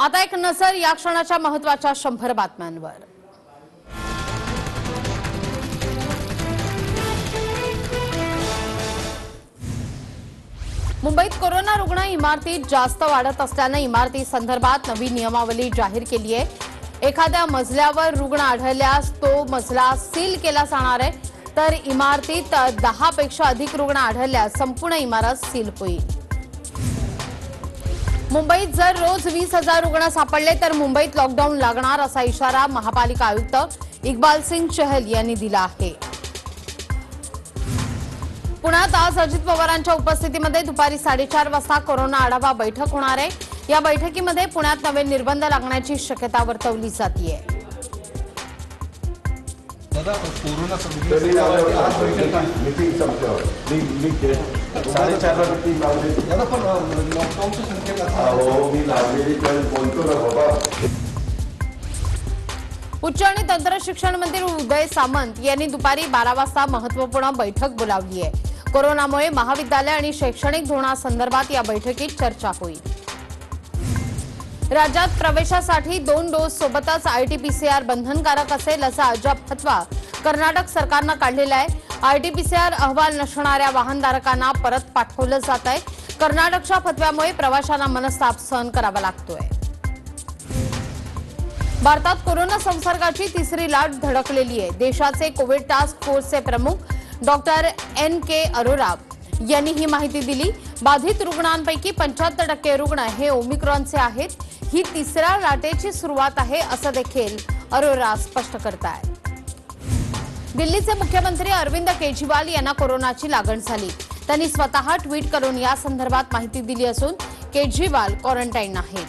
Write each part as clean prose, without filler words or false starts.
आता एक नजर या क्षणाच्या महत्त्वाच्या 100 बातम्यांवर। मुंबईत कोरोना रुग्ण इमारतीत जास्त वाढत असल्याने इमारती संदर्भात नवी नियमावली जाहीर केली आहे। एखाद्या मजल्यावर रुग्ण आढळल्यास तो मजला सील केला जाणार आहे, तर इमारतीत 10 पेक्षा अधिक रुग्ण आढळल्यास संपूर्ण इमारत सील होईल। मुंबईत जर रोज 20,000 रुग्ण सापडले तर मुंबईत लॉकडाऊन लागणार असा इशारा महापालिका आयुक्त इक्बाल सिंह चहल यांनी दिला आहे। पुण्यात आज अजित पवारांच्या उपस्थितीमध्ये दुपारी 4:30 वाजता कोरोना आढावा बैठक होणार आहे। या बैठकीमध्ये पुण्यात नवे निर्बंध लागण्याची शक्यता वर्तवली जाते। दादा कोरोना उच्च आणि तंत्र शिक्षण मंत्री उदय सामंत यांनी दुपारी 12 वाजता महत्त्वपूर्ण बैठक बोलावली आहे। कोरोनामुळे महाविद्यालय आणि शैक्षणिक धोरणासंदर्भात या बैठकीत चर्चा होईल। राज्यात प्रवेशासाठी 2 डोस सोबतच आरटीपीसीआर बंधनकारक असेल असा अजब फतवा कर्नाटक सरकारने काढलेला आहे। आरटीपीसीआर अहवाल नसणाऱ्या वाहनधारकांना परत पाठवलं जात आहे। कर्नाटकच्या फतव्यामुळे प्रवाशांना मनस्ताप सहन करावा लागतोय। भारतात कोरोना संसर्गाची तिसरी लाट धडकलेली आहे। देशाचे कोविड टास्क फोर्सचे प्रमुख डॉक्टर NK अरोरा यांनी ही माहिती दिली। बाधित रुग्णांपैकी 75% रुग्ण हे ओमिक्रॉनचे आहेत। ही तिसऱ्या लाटेची सुरुवात आहे असं देखील अरोरा स्पष्ट करतायत। दिल्लीचे मुख्यमंत्री अरविंद केजरीवाल यांना कोरोनाची लागण झाली। त्यांनी स्वतः ट्विट करून या संदर्भात माहिती दिली असून केजरीवाल क्वारंटाईन आहेत।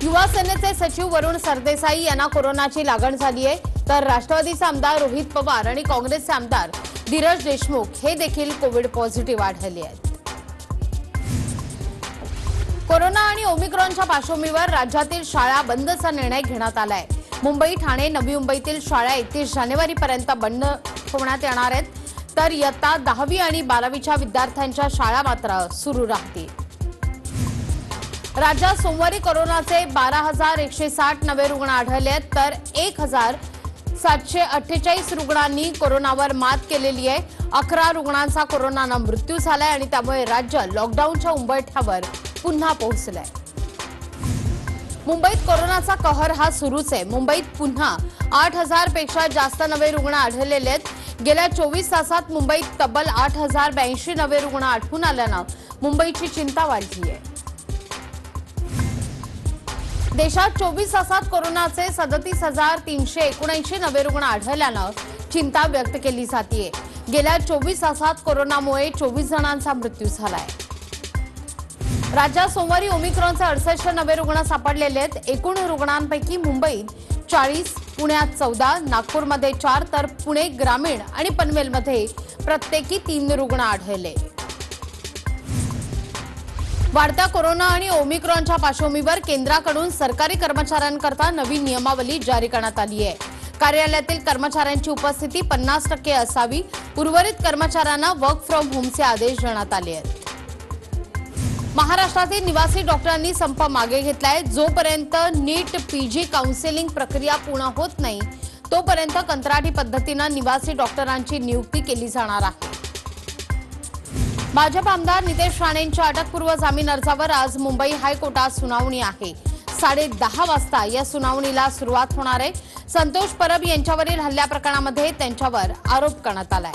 युवा सेनेचे सचिव वरुण सरदेसाई यांना कोरोनाची लागण झाली आहे, तर राष्ट्रवादीचे आमदार रोहित पवार आणि काँग्रेसचे आमदार धीरज देशमुख हे देखील कोविड पॉझिटिव्ह आढळले आहेत। कोरोना आणि ओमिक्रॉनच्या पार्श्वभूमीवर राज्यातील शाळा बंदचा निर्णय घेण्यात आलाय। मुंबई, ठाणे, नवी मुंबईतील शाळा 31 जानेवारीपर्यंत बंद ठेवण्यात येणार आहेत, तर इयत्ता 10वी आणि 12वीच्या विद्यार्थ्यांच्या शाळा मात्र सुरू राहतील। राज्यात सोमवारी कोरोनाचे 12,160 नवे रुग्ण आढळले आहेत, तर 1,748 रुग्णांनी कोरोनावर मात केलेली आहे। 11 रुग्णांचा कोरोनाने मृत्यू झालाय आणि त्यामुळे राज्य लॉकडाऊनच्या उंबरठ्यावर पुन्हा पोहोचलंय। मुंबईत कोरोनाचा कहर हा सुरूच आहे। मुंबईत पुन्हा 8,000 पेक्षा जास्त नवे रुग्ण आढळलेले आहेत। गेल्या 24 तासात मुंबईत तब्बल 8,082 नवे रुग्ण आढळून आल्यानं मुंबईची चिंता वाढली आहे। देशात 24 तासात कोरोनाचे 37,379 नवे रुग्ण आढळल्यानं चिंता व्यक्त केली जाते। गेल्या 24 तासात कोरोनामुळे 24 जणांचा मृत्यू झालाय। राज्यात सोमवारी ओमिक्रॉनचे 68 नवे रुग्ण सापडलेले आहेत। एकूण रुग्णांपैकी मुंबईत 40, पुण्यात 14, नागपूरमध्ये 4 तर पुणे ग्रामीण आणि पनवेलमध्ये प्रत्येकी 3 रुग्ण आढळले। वाढत्या कोरोना आणि ओमिक्रॉनच्या पार्श्वभूमीवर केंद्राकडून सरकारी कर्मचाऱ्यांकरता नवी नियमावली जारी करण्यात आली आहे। कार्यालयातील कर्मचाऱ्यांची उपस्थिती 50% असावी। उर्वरित कर्मचाऱ्यांना वर्क फ्रॉम होमचे आदेश देण्यात आले आहेत। महाराष्ट्रातील निवासी डॉक्टरांनी संप मागे घेतलाय। जोपर्यंत नीट PG काउन्सिलिंग प्रक्रिया पूर्ण होत नाही तोपर्यंत कंत्राटी पद्धतीने निवासी डॉक्टरांची नियुक्ती केली जाणार आहे। भाजप आमदार नितेश राणेंच्या अटकपूर्व जामीन अर्जावर आज मुंबई हायकोर्टात सुनावणी आहे। 10:30 वाजता या सुनावणीला सुरुवात होणार आहे। संतोष परब यांच्यावरील हल्ल्या प्रकरणामध्ये त्यांच्यावर आरोप करण्यात आलाय।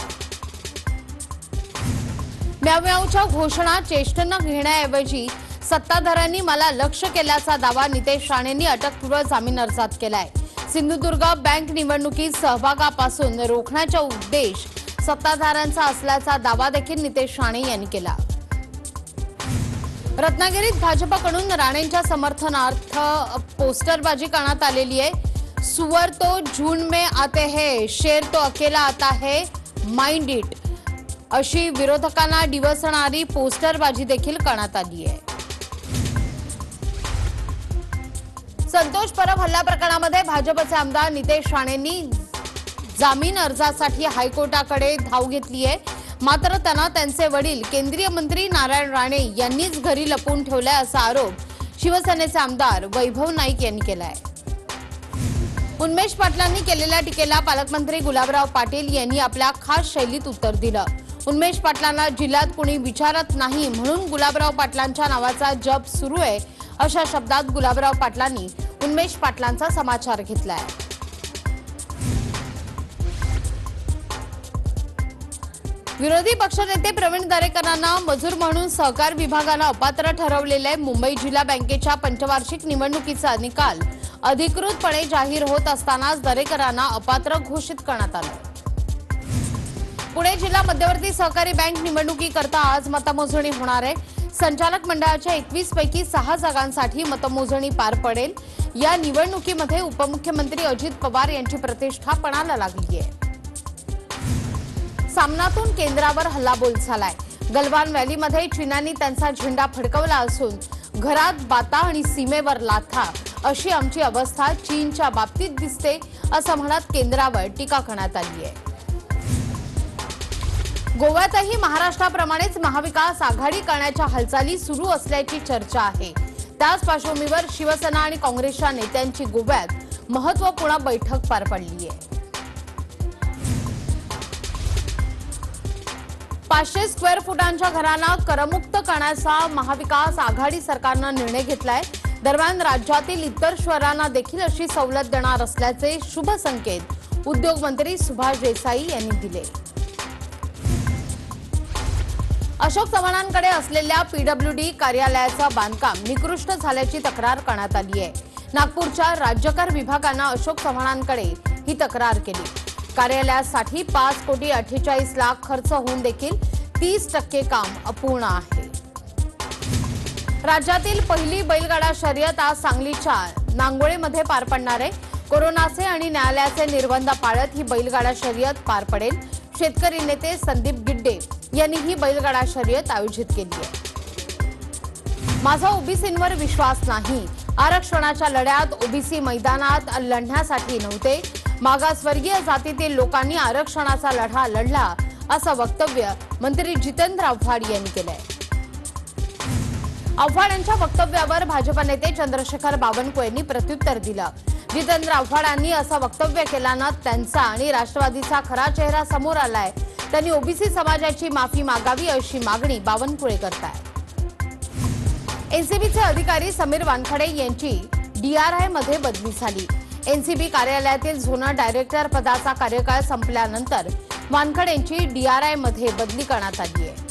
म्यावम्यावच्या घोषणा चेष्टेने घेण्याऐवजी सत्ताधाऱ्यांनी मला लक्ष्य केल्याचा दावा नितेश राणेंनी अटकपूर्व जामीन अर्जात केलाय। सिंधुदुर्ग बँक निवडणुकीत सहभागापासून रोखण्याचा उद्देश सत्ताधाऱ्यांचा असल्याचा दावा देखील नितेश राणे यांनी केला। रत्नागिरीत भाजपकडून राणेंच्या समर्थनार्थ पोस्टरबाजी करण्यात आलेली आहे। सुअर तो झुंड में आते हैं, शेर तो अकेला आता है, माइंड इट अशी विरोधकांना डिवचणारी पोस्टरबाजी देखील करण्यात आली आहे। संतोष परब हल्ला प्रकरणामध्ये भाजपचे आमदार नितेश राणेंनी जामीन अर्जासाठी हायकोर्टाकडे धाव घेतली आहे। मात्र त्यांना त्यांचे वडील केंद्रीय मंत्री नारायण राणे यांनीच घरी लपवून ठेवलाय असा आरोप शिवसेनेचे आमदार वैभव नाईक यांनी केलाय। उन्मेष पाटलांनी केलेल्या टीकेला पालकमंत्री गुलाबराव पाटील यांनी आपल्या खास शैलीत उत्तर दिलं। उन्मेष पाटलांना जिल्ह्यात कुणी विचारत नाही म्हणून गुलाबराव पाटलांच्या नावाचा जप सुरू आहे अशा शब्दात गुलाबराव पाटलांनी उन्मेष पाटलांचा समाचार घेतलाय। विरोधी पक्षनेते प्रवीण दरेकरांना मजूर म्हणून सहकार विभागानं अपात्र ठरवलेले मुंबई जिल्हा बँकेच्या पंचवार्षिक निवडणुकीचा निकाल अधिकृतपणे जाहीर होत असतानाच दरेकरांना अपात्र घोषित करण्यात आलं। पुणे जिल्हा मध्यवर्ती सहकारी बँक निवडणुकीकरता आज मतमोजणी होणार आहे। संचालक मंडळाच्या 21 पैकी 6 जागांसाठी मतमोजणी पार पडेल। या निवडणुकीमध्ये उपमुख्यमंत्री अजित पवार यांची प्रतिष्ठा पणाला लागली आहे। सामनातून केंद्रावर हल्लाबोल झालाय। गलवान व्हॅलीमध्ये चीनाने त्यांचा झेंडा फडकवला असून घरात बाता आणि सीमेवर लाथा अशी आमची अवस्था चीनच्या बाबतीत दिसते असं म्हणत केंद्रावर टीका करण्यात आली आहे। गोव्यातही महाराष्ट्राप्रमाणेच महाविकास आघाडी करण्याच्या हालचाली सुरू असल्याची चर्चा आहे। त्याच पार्श्वभूमीवर शिवसेना आणि काँग्रेसच्या नेत्यांची गोव्यात महत्त्वपूर्ण बैठक पार पडली आहे। 500 स्क्वेअर फुटांच्या घरांना करमुक्त करण्याचा महाविकास आघाडी सरकारनं निर्णय घेतलाय। दरम्यान राज्यातील इतर शहरांना देखील अशी सवलत देणार असल्याचे शुभ संकेत उद्योग मंत्री सुभाष देसाई यांनी दिले। अशोक चव्हाणांकडे असलेल्या पीडब्ल्यूडी कार्यालयाचं बांधकाम निकृष्ट झाल्याची तक्रार करण्यात आली आहे। नागपूरच्या राज्यकर विभागानं अशोक चव्हाणांकडे ही तक्रार केली। कार्यालयासाठी 5 कोटी 48 लाख खर्च होऊन देखील 30% काम अपूर्ण आहे। राज्यातील पहिली बैलगाडा शर्यत आज सांगलीच्या नांगोळेमध्ये पार पडणार आहे। कोरोनाचे आणि न्यायालयाचे निर्बंध पाळत ही बैलगाडा शर्यत पार पडेल। शेतकरी नेते संदीप गिड्डे यांनी ही बैलगाडा शर्यत आयोजित केली आहे। माझा ओबीसींवर विश्वास नाही, आरक्षणाच्या लढ्यात ओबीसी मैदानात लढण्यासाठी नव्हते, मागासवर्गीय जातीतील लोकांनी आरक्षणाचा लढा लढला असं वक्तव्य मंत्री जितेंद्र आव्हाड यांनी केलंय। आव्हाड यांच्या वक्तव्यावर भाजप नेते चंद्रशेखर बावनकुळे यांनी प्रत्युत्तर दिलं। जितेंद्र आव्हाडांनी असं वक्तव्य केल्यानं त्यांचा आणि राष्ट्रवादीचा खरा चेहरा समोर आलाय। त्यांनी ओबीसी समाजाची माफी मागावी अशी मागणी बावनकुळे करतायत। एनसीबीचे अधिकारी समीर वानखडे यांची डीआरआय मध्ये बदली झाली। एनसीबी कार्यालयातील झोनल डायरेक्टर पदाचा कार्यकाळ संपल्यानंतर वानखडेंची डीआरआय मध्ये बदली करण्यात आली आहे।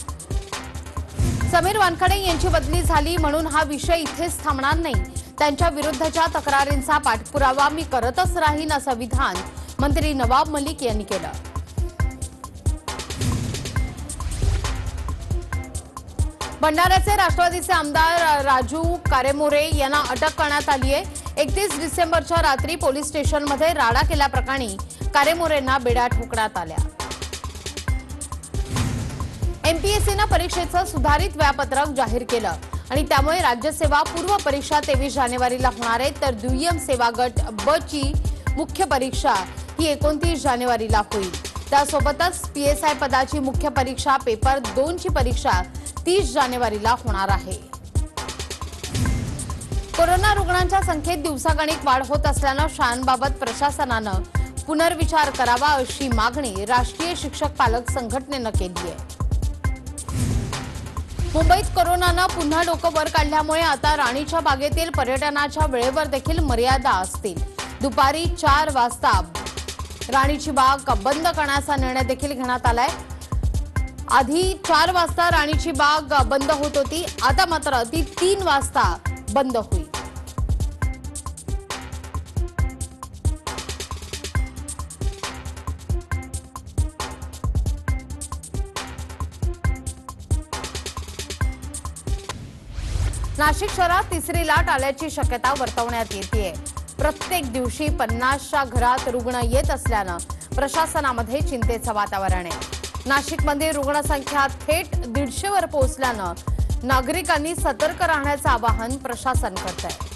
समीर वानखडे यांची बदली झाली म्हणून हा विषय इथेच थांबणार नाही। त्यांच्या विरुद्धच्या तक्रारींचा पाठपुरावा मी करतच राहीन असं विधान मंत्री नवाब मलिक यांनी केलं। भंडाऱ्याचे राष्ट्रवादीचे आमदार राजू कारेमोरे यांना अटक करण्यात आली आहे। 31 डिसेंबरच्या रात्री पोलीस स्टेशनमध्ये राडा केल्याप्रकरणी कारेमोरेंना बेड्या ठोकण्यात आल्या। एमपीएससीनं परीक्षेचं सुधारित वेळापत्रक जाहीर केलं आणि त्यामुळे राज्यसेवा पूर्व परीक्षा 23 जानेवारीला होणार आहे, तर दुय्यम सेवा गट ब ची मुख्य परीक्षा ही 29 जानेवारीला होईल। त्यासोबतच पीएसआय पदाची मुख्य परीक्षा पेपर 2 ची परीक्षा 30 जानेवारीला होणार आहे। कोरोना रुग्णांच्या संख्येत दिवसागणिक वाढ होत असल्यानं शाळांबाबत प्रशासनानं पुनर्विचार करावा अशी मागणी राष्ट्रीय शिक्षक पालक संघटनेनं केली आहे। मुंबईत कोरोनानं पुन्हा डोकं वर काढल्यामुळे आता राणीच्या बागेतील पर्यटनाच्या वेळेवर देखील मर्यादा असतील। दुपारी 4 वाजता राणीची बाग बंद करण्याचा निर्णय देखील घेण्यात आलाय। आधी 4 वाजता राणीची बाग बंद होत होती, आता मात्र ती 3 वाजता बंद होईल। नाशिक शहरात तिसरी लाट आल्याची शक्यता वर्तवण्यात येते। प्रत्येक दिवशी 50च्या घरात रुग्ण येत असल्यानं प्रशासनामध्ये चिंतेचं वातावरण आहे। नाशिकमध्ये रुग्णसंख्या थेट 150 वर पोहोचल्यानं नागरिकांनी सतर्क राहण्याचं आवाहन प्रशासन करत आहे।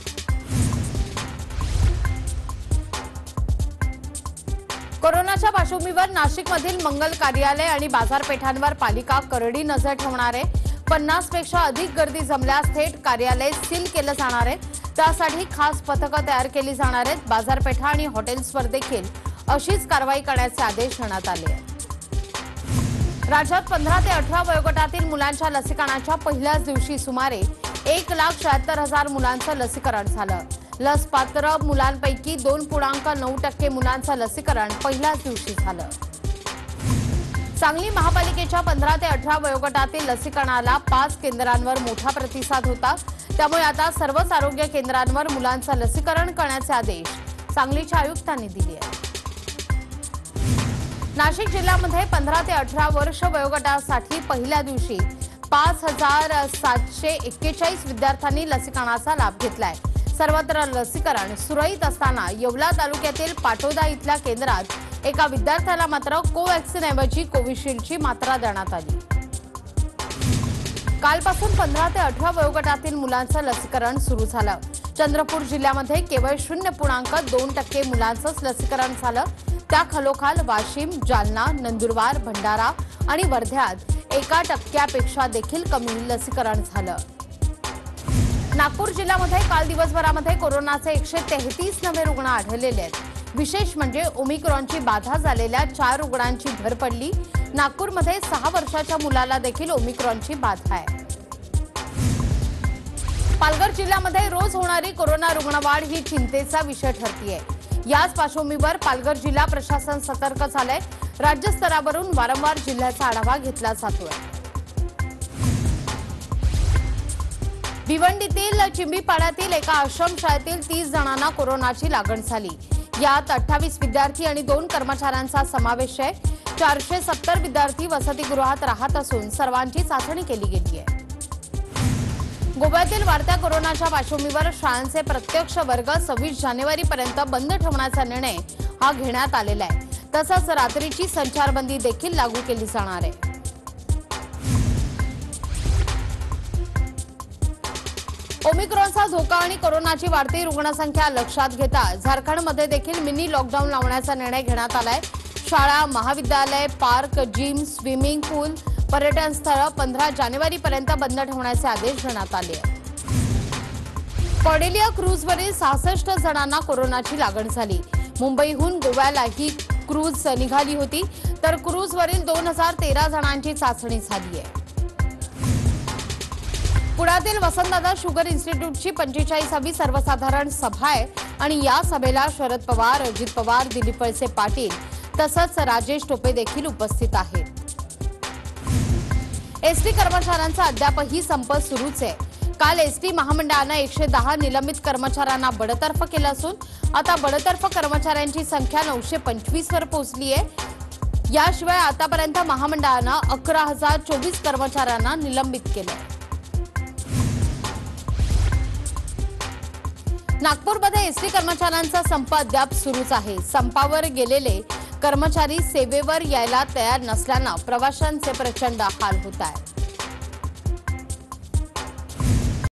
कोरोनाच्या पार्श्वभूमीवर नाशिकमधील मंगल कार्यालय आणि बाजारपेठांवर पालिका करडी नजर ठेवणार आहे। 50 पेक्षा अधिक गर्दी जमल्यास थेट कार्यालय सील केलं जाणार आहे। त्यासाठी खास पथकं तयार केली जाणार आहेत। बाजारपेठा आणि हॉटेल्सवर देखील अशीच कारवाई करण्याचे आदेश देण्यात आले आहेत। राज्यात 15 ते 18 वयोगटातील मुलांच्या लसीकरणाच्या पहिल्याच दिवशी सुमारे 1,76,000 मुलांचं लसीकरण झालं। लस पात्र मुलांपैकी 2.9% मुलांचं लसीकरण पहिल्याच दिवशी झालं। सांगली महापालिकेच्या 15 ते 18 वयोगटातील लसीकरणाला 5 केंद्रांवर मोठा प्रतिसाद होता। त्यामुळे आता सर्वच आरोग्य केंद्रांवर मुलांचं लसीकरण करण्याचे आदेश सांगलीच्या आयुक्तांनी दिले आहेत। नाशिक जिल्ह्यामध्ये 15 ते 18 वर्ष वयोगटासाठी पहिल्या दिवशी 5,741 विद्यार्थ्यांनी लसीकरणाचा लाभ घेतलाय। सर्वत्र लसीकरण सुरळीत असताना येवला तालुक्यातील पाटोदा इथल्या केंद्रात एका विद्यार्थ्याला मात्र कोवॅक्सिन ऐवजी कोविशिल्डची मात्रा देण्यात आली। कालपासून 15 ते 18 वयोगटातील मुलांचं लसीकरण सुरू झालं। चंद्रपूर जिल्ह्यामध्ये केवळ 0.2% मुलांचंच लसीकरण झालं। त्याखालोखाल वाशिम, जालना, नंदुरबार, भंडारा आणि वर्ध्यात 1% देखील कमी लसीकरण झालं। नागपूर जिल्ह्यामध्ये काल दिवसभरामध्ये कोरोनाचे 133 नवे रुग्ण आढळलेले आहेत। विशेष म्हणजे ओमिक्रॉनची बाधा झालेल्या 4 रुग्णांची भर पडली। नागपूरमध्ये 6 वर्षाच्या मुलाला देखील ओमिक्रॉनची बाधा आहे। पालघर जिल्ह्यामध्ये रोज होणारी कोरोना रुग्णवाढ ही चिंतेचा विषय ठरतीये। याच पार्श्वभूमीवर पालघर जिल्हा प्रशासन सतर्क झालंय। राज्यस्तरावरून वारंवार जिल्ह्याचा आढावा घेतला जातोय। भिवंडीतील चिंबीपाड्यातील एका आश्रमशाळेतील 30 जणांना कोरोनाची लागण झाली। यात 28 विद्यार्थी आणि 2 कर्मचाऱ्यांचा समावेश आहे। 470 विद्यार्थी वसतिगृहात राहत असून सर्वांची चाचणी केली गेली आहे। गोव्यातील वाढत्या कोरोनाच्या पार्श्वभूमीवर शाळांचे प्रत्यक्ष वर्ग 26 जानेवारीपर्यंत बंद ठेवण्याचा निर्णय हा घेण्यात आलेला आहे। तसंच रात्रीची संचारबंदी देखील लागू केली जाणार आहे। ओमिक्रॉनचा धोका आणि कोरोनाची वाढती रुग्णसंख्या लक्षात घेता झारखंडमध्ये देखील मिनी लॉकडाऊन लावण्याचा निर्णय घेण्यात आलाय। शाळा, महाविद्यालय, पार्क, जिम, स्विमिंग पूल, पर्यटन स्थळ 15 जानेवारीपर्यंत बंद ठेवण्याचे आदेश देण्यात आले आहेत। कॉर्डेलिया क्रूजवरील 66 जणांना कोरोनाची लागण झाली। मुंबईहून गोव्याला ही क्रूज निघाली होती, तर क्रूजवरील 2013 जणांची चाचणी झाली आहे। पुण्यातील वसंतदादा शुगर इन्स्टिट्यूटची 45वी सर्वसाधारण सभा आहे आणि या सभेला शरद पवार, अजित पवार, दिलीप वळसे पाटील तसंच राजेश टोपे देखील उपस्थित आहेत। एसटी कर्मचाऱ्यांचा अद्यापही संप सुरूच आहे। काल एसटी महामंडळानं 110 निलंबित कर्मचाऱ्यांना बडतर्फ केलं असून आता बडतर्फ कर्मचाऱ्यांची संख्या 925 वर पोहोचली आहे। याशिवाय आतापर्यंत महामंडळानं 11,024 कर्मचाऱ्यांना निलंबित केलं। नागपूरमध्ये एसटी कर्मचाऱ्यांचा संप अद्याप सुरूच आहे। संपावर गेलेले कर्मचारी सेवेवर यायला तयार नसल्यानं प्रवाशांचे प्रचंड हाल होत आहेत।